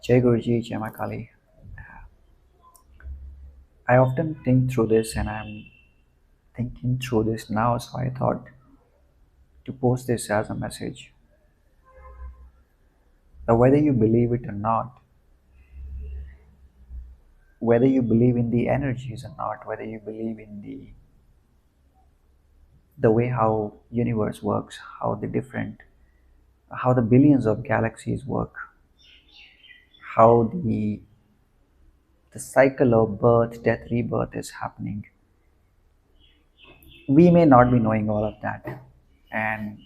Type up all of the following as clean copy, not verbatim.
Jai Guruji, Jai Ma Kali. I often think through this and I'm thinking through this now, so I thought to post this as a message. Now, whether you believe it or not, whether you believe in the energies or not, whether you believe in the way how universe works, how the billions of galaxies work, how the cycle of birth, death, rebirth is happening. We may not be knowing all of that, and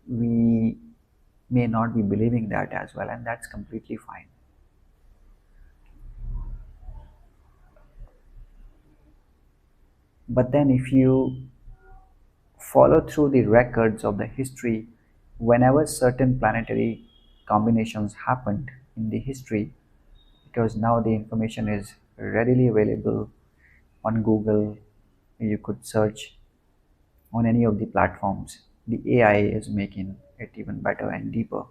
we may not be believing that as well, and that's completely fine. But then, if you follow through the records of the history, whenever certain planetary combinations happened in the history, because now the information is readily available on Google, you could search on any of the platforms. The AI is making it even better and deeper.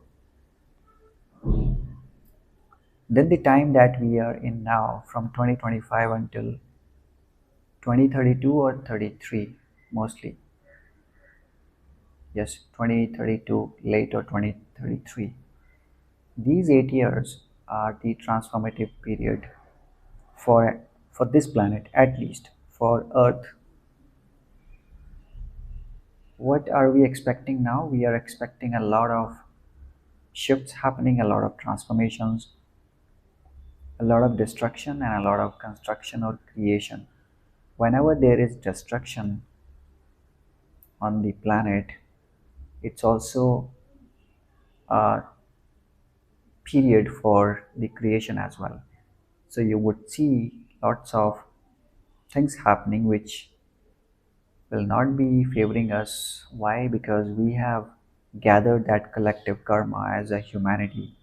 Then the time that we are in now, from 2025 until 2032 or 33, mostly. Yes, 2032 late or 2033. These 8 years are the transformative period for this planet, at least for Earth. What are we expecting now? We are expecting a lot of shifts happening, a lot of transformations, a lot of destruction, and a lot of construction or creation. Whenever there is destruction on the planet, it's also a period for the creation as well. So you would see lots of things happening which will not be favoring us. Why? Because we have gathered that collective karma as a humanity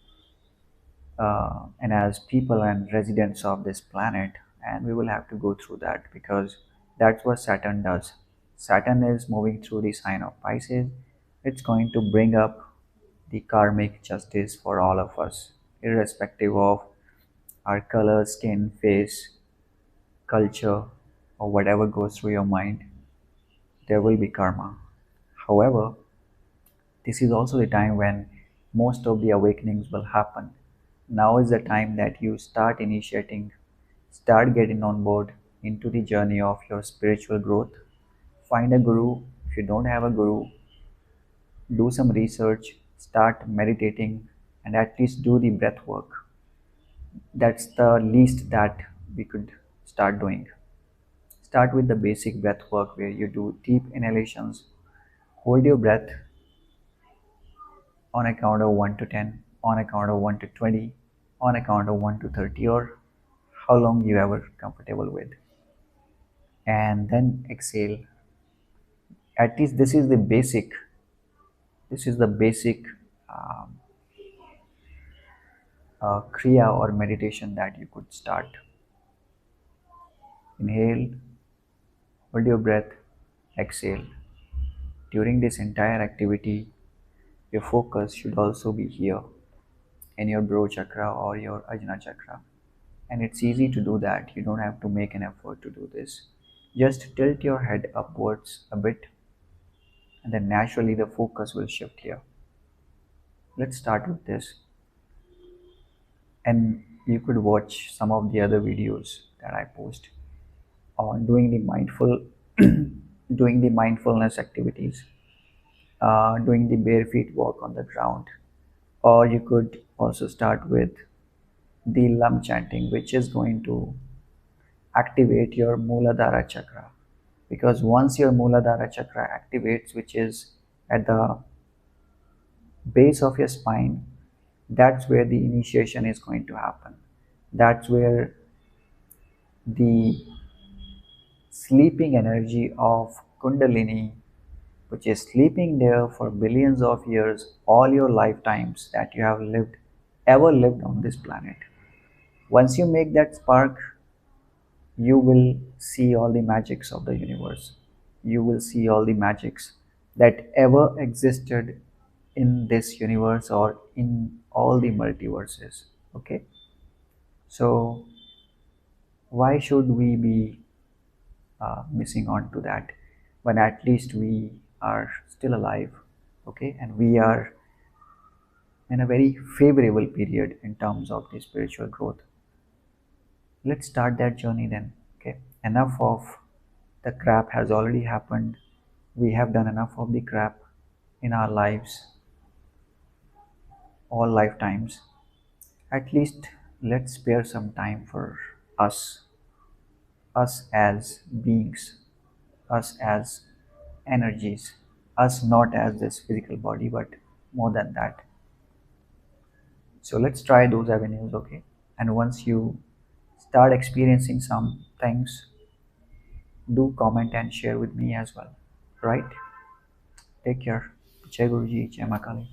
and as people and residents of this planet, and we will have to go through that because that's what Saturn does. Saturn is moving through the sign of Pisces. It's going to bring up the karmic justice for all of us, irrespective of our color, skin, face, culture, or whatever goes through your mind. There will be karma. However, this is also the time when most of the awakenings will happen. Now is the time that you start initiating, start getting on board into the journey of your spiritual growth. Find a guru. If you don't have a guru, do some research, start meditating, and at least do the breath work. That's the least that we could start doing. Start with the basic breath work where you do deep inhalations, hold your breath on a count of 1 to 10, on a count of 1 to 20, on a count of 1 to 30, or how long you ever comfortable with. And then exhale. At least this is the basic um, Kriya or meditation that you could start. Inhale, hold your breath, exhale. During this entire activity, your focus should also be here in your bro chakra or your ajna chakra. And it's easy to do that. You don't have to make an effort to do this. Just tilt your head upwards a bit, and then naturally the focus will shift here. Let's start with this. And you could watch some of the other videos that I post on doing the doing the mindfulness activities, doing the bare feet walk on the ground, or you could also start with the lum chanting, which is going to activate your Muladhara chakra. Because once your Muladhara chakra activates, which is at the base of your spine, that's where the initiation is going to happen. That's where the sleeping energy of Kundalini, which is sleeping there for billions of years, all your lifetimes that you have ever lived on this planet. Once you make that spark, you will see all the magics of the universe. You will see all the magics that ever existed in this universe or in all the multiverses. Okay, so why should we be missing on to that when at least we are still alive? Okay, and we are in a very favorable period in terms of the spiritual growth. Let's start that journey then. Okay, enough of the crap has already happened. We have done enough of the crap in our lives, all lifetimes. At least let's spare some time for us, us as beings, us as energies, us not as this physical body, but more than that. So let's try those avenues, okay? And once you start experiencing some things, do comment and share with me as well, right? Take care. Jai Guruji, Jai Makali.